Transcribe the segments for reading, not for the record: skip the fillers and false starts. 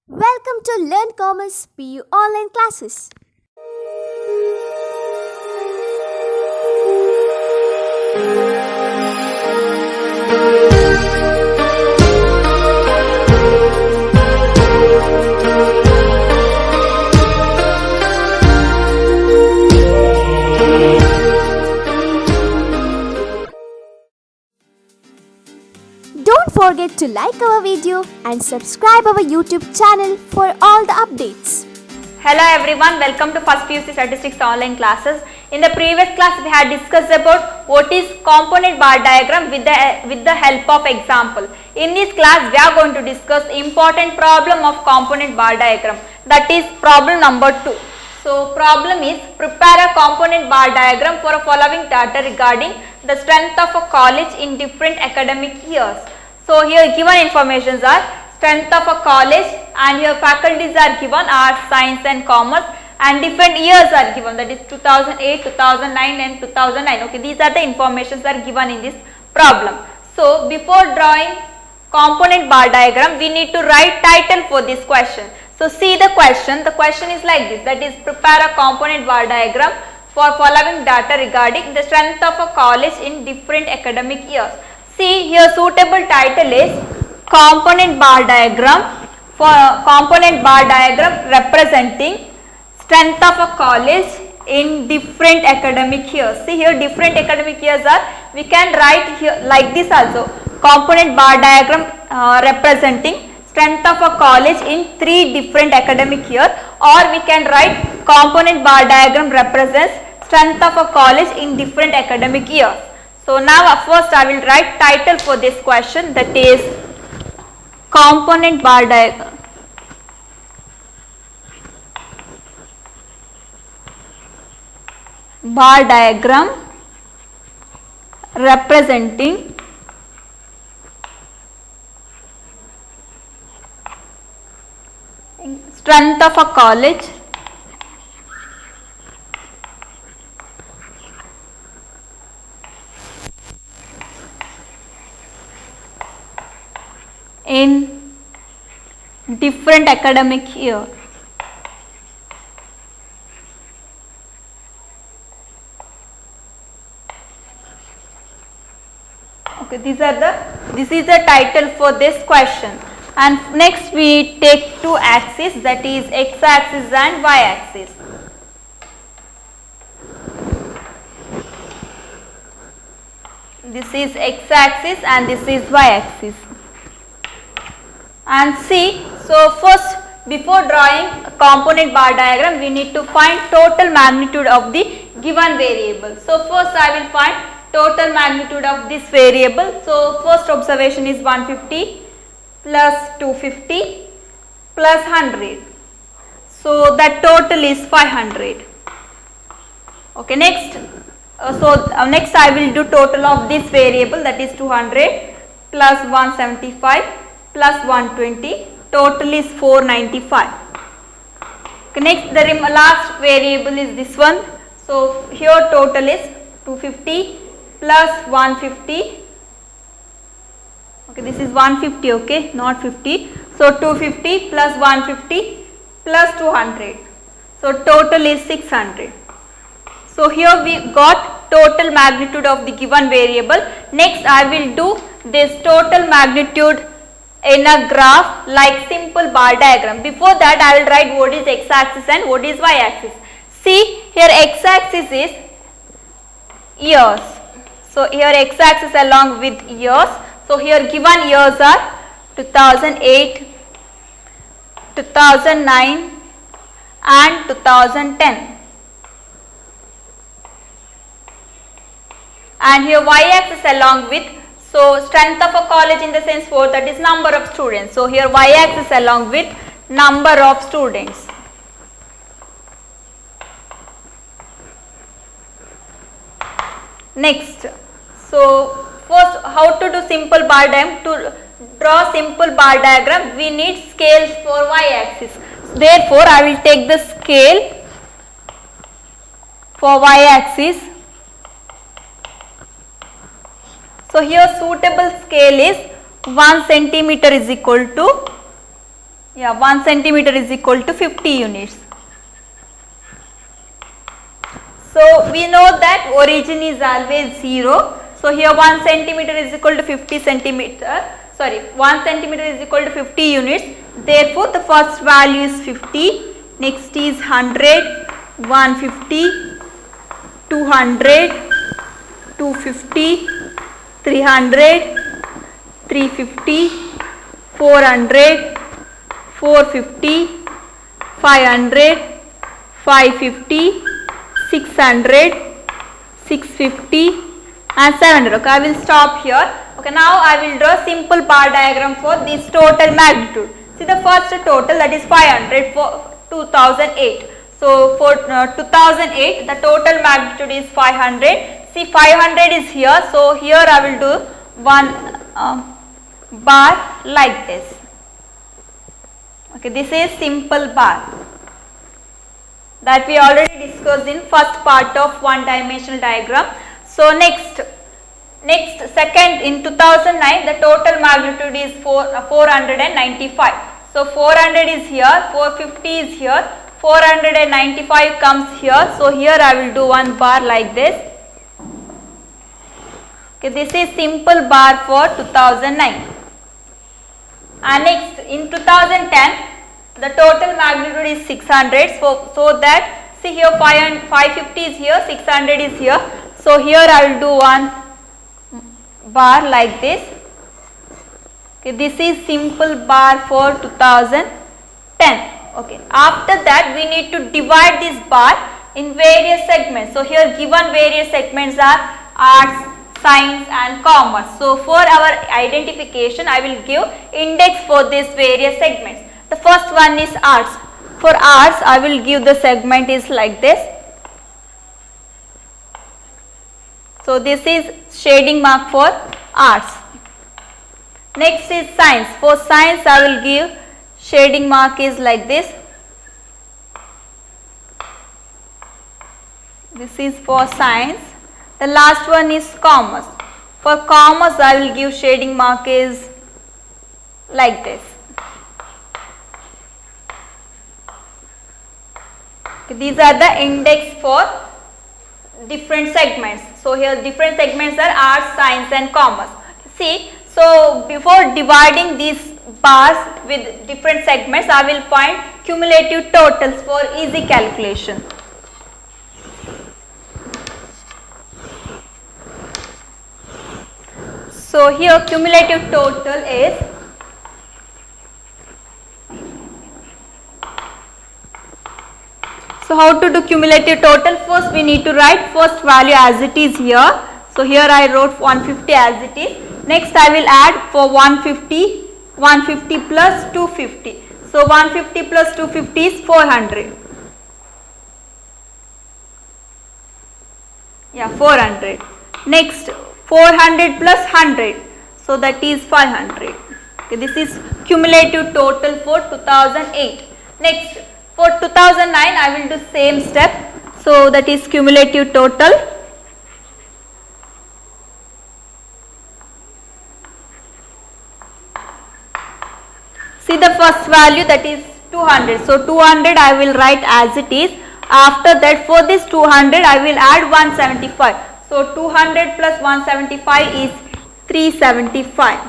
Welcome to Learn Commerce PU online classes. Don't forget to like our video and subscribe our YouTube channel for all the updates. Hello everyone, welcome to First PUC Statistics online classes. In the previous class we had discussed about what is component bar diagram with the help of example. In this class we are going to discuss important problem of component bar diagram, that is problem number 2. So problem is prepare a component bar diagram for a following data regarding the strength of a college in different academic years. So here given informations are strength of a college, and here faculties are given arts, science and commerce, and different years are given, that is 2008, 2009 and 2009. Okay, these are the informations are given in this problem. So before drawing component bar diagram we need to write title for this question. So see the question is like this, that is prepare a component bar diagram for following data regarding the strength of a college in different academic years. See here suitable title is component bar diagram representing strength of a college in different academic years. See here different academic years are, we can write here like this also, component bar diagram representing strength of a college in 3 different academic years, or we can write component bar diagram represents strength of a college in different academic years. So now first I will write title for this question, that is component bar diagram representing strength of a college in different academic year. Okay, this is the title for this question. And next we take 2 axes, that is x axis and y axis. This is x axis and this is y axis. And see, so first before drawing a component bar diagram we need to find total magnitude of the given variable. So first I will find total magnitude of this variable. So first observation is 150 plus 250 plus 100. So that total is 500. Okay, next next I will do total of this variable, that is 200 plus 175 plus 120, total is 495. Okay, next the last variable is this one. So here total is 250 plus 150. Okay, this is 150, okay, not 50. So 250 plus 150 plus 200. So total is 600. So here we got total magnitude of the given variable. Next I will do this total magnitude in a graph like simple bar diagram. Before that I will write what is x axis and what is y axis. See here x axis is years. So here x axis along with years. So here given years are 2008, 2009 and 2010. And here y axis along with, so strength of a college in the sense 4, that is number of students. So here y axis along with number of students. Next, so first how to do simple bar diagram? To draw simple bar diagram we need scales for y axis. Therefore I will take the scale for y axis. So here suitable scale is 1 centimeter is equal to Yeah, 1 centimeter is equal to 50 units. So we know that origin is always 0. So here 1 centimeter is equal to 50 centimeter. Sorry, 1 centimeter is equal to 50 units. Therefore, the first value is 50. Next is 100, 150, 200, 250, 300, 350, 400, 450, 500, 550, 600, 650 and 700. Okay, I will stop here. Okay, now I will draw simple bar diagram for this total magnitude. See the first total, that is 500 for 2008. So for 2008 the total magnitude is 500. See 500 is here. So here I will do one bar like this. Okay, this is simple bar that we already discussed in first part of one dimensional diagram. So next second, in 2009 the total magnitude is 495. So 400 is here, 450 is here, 495 comes here. So here I will do one bar like this. Okay, this is simple bar for 2009. And next in 2010 the total magnitude is 600. So that see here 550 is here, 600 is here. So here I will do one bar like this. Okay, this is simple bar for 2010. Okay, after that we need to divide this bar in various segments. So here given various segments are arts, science and commerce. So for our identification I will give index for these various segments. The first one is arts. For arts I will give the segment is like this. So this is shading mark for arts. Next is science. For science I will give shading mark is like this. This is for science. The last one is commerce. For commerce I will give shading mark is like this. Okay, these are the index for different segments. So here different segments are arts, science and commerce. See, so before dividing these bars with different segments I will find cumulative totals for easy calculation. So here cumulative total is So how to do cumulative total? First we need to write first value as it is here. So here I wrote 150 as it is. Next I will add for 150 plus 250. So 150 plus 250 is 400. Yeah, 400. Next 400 plus 100. So that is 500. Okay, this is cumulative total for 2008. Next for 2009 I will do same step. So that is cumulative total. See the first value, that is 200. So 200 I will write as it is. After that for this 200 I will add 175. So 200 plus 175 is 375.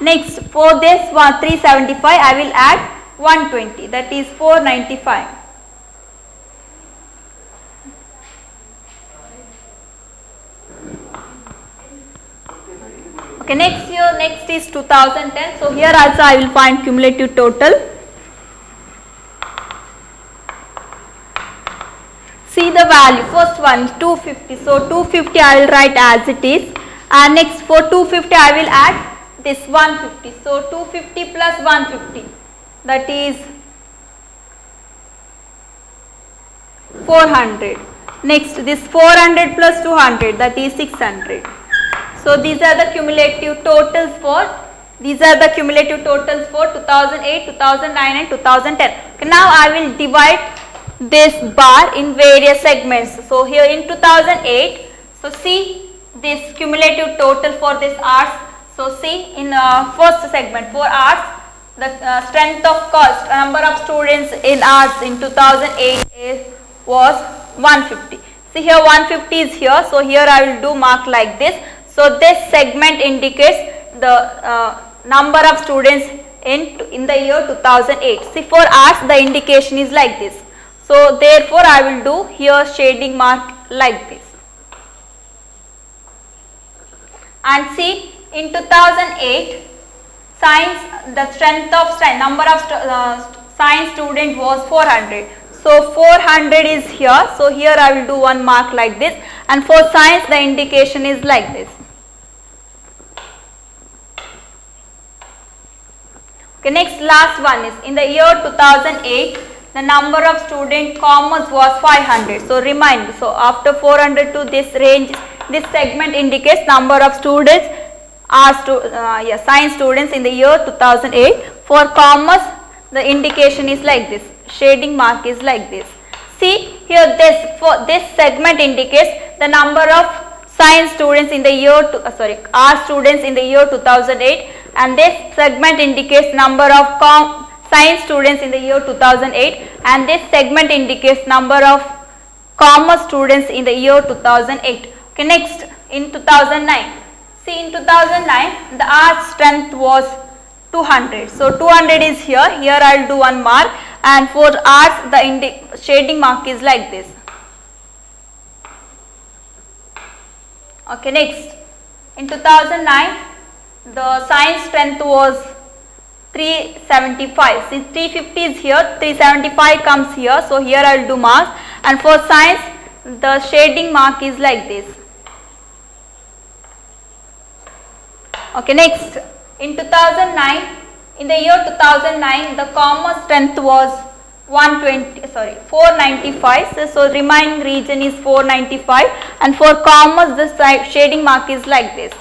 Next for this 375 I will add 120, that is 495. Okay, next is 2010. So here also I will find cumulative total. See the value, first one is 250. So 250 I will write as it is. And next for 250 I will add this 150. So 250 plus 150, that is 400. Next this 400 plus 200, that is 600. So these are the cumulative totals for 2008, 2009 and 2010. Okay, now I will divide this bar in various segments. So here in 2008, so see this cumulative total for this arts. So see in first segment for arts the strength of cost number of students in arts in 2008 was 150. See here 150 is here, so here I will do mark like this. So this segment indicates the number of students in the year 2008. See for arts the indication is like this. So therefore I will do here shading mark like this. And see in 2008 science, the strength of number of science student was 400. So 400 is here. So here I will do one mark like this, and for science the indication is like this. Okay, next last one is in the year 2008 the number of student commerce was 500. So remind, so after 400 to this range, this segment indicates number of students science students in the year 2008. For commerce the indication is like this, shading mark is like this. See here this segment indicates the number of science students in the year art students in the year 2008, and this segment indicates number of science students in the year 2008, and this segment indicates number of commerce students in the year 2008. Okay, next in 2009. See in 2009 the art strength was 200. So 200 is here. Here I will do one mark, and for arts the shading mark is like this. Okay, next in 2009 the science strength was 375. See 350 is here, 375 comes here. So here I will do mark, and for science the shading mark is like this. Okay, next in 2009, in the year 2009 the commerce strength was 495. So remaining region is 495, and for commerce the shading mark is like this.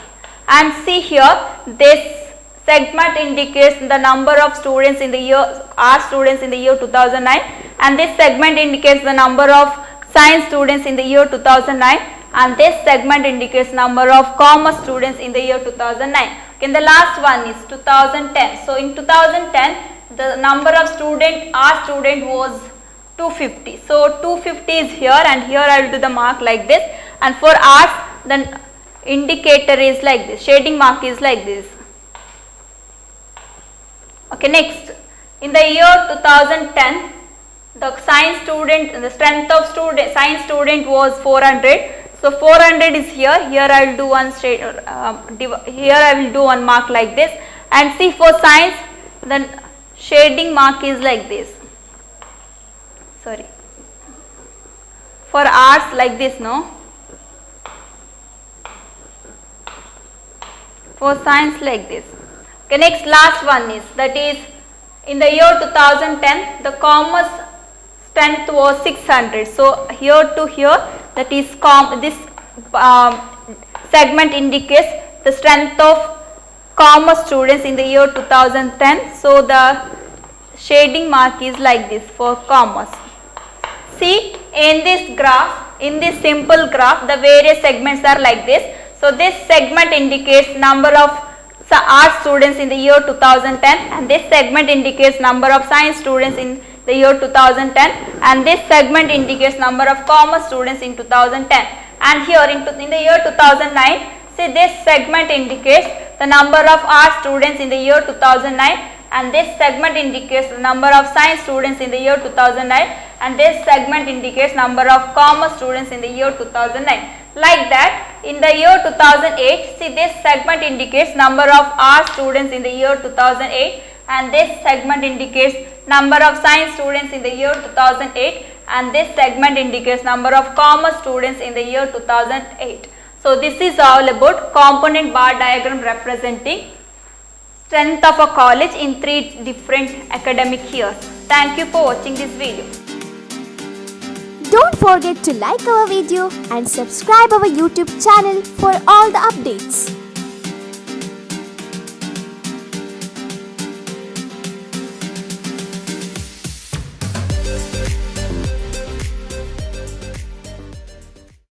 And see here this segment indicates the number of students in the year art students in the year 2009, and this segment indicates the number of science students in the year 2009, and this segment indicates number of commerce students in the year 2009. Okay, the last one is 2010. So in 2010 the number of art student was 250. So 250 is here, and here I will do the mark like this, and for arts the indicator is like this, shading mark is like this. Okay, next in the year 2010 the science student, the strength of science student was 400. So 400 is here. Here I will do one here I will do one mark like this, and see for science the shading mark is like this. Sorry, for arts like this, no, for science like this. Okay, next last one is, that is in the year 2010 the commerce strength was 600. So here to here, that is this segment indicates the strength of commerce students in the year 2010. So the shading mark is like this for commerce. See in this graph, in this simple graph, the various segments are like this. So this segment indicates number of art students in the year 2010, and this segment indicates number of science students in the year 2010, and this segment indicates number of commerce students in 2010. And here in the year 2009, see this segment indicates the number of art students in the year 2009, and this segment indicates the number of science students in the year 2009, and this segment indicates number of commerce students in the year 2009. Like that, in the year 2008, see this segment indicates number of art students in the year 2008, and this segment indicates number of science students in the year 2008, and this segment indicates number of commerce students in the year 2008. So this is all about component bar diagram representing strength of a college in 3 different academic years. Thank you for watching this video. Don't forget to like our video and subscribe our YouTube channel for all the updates.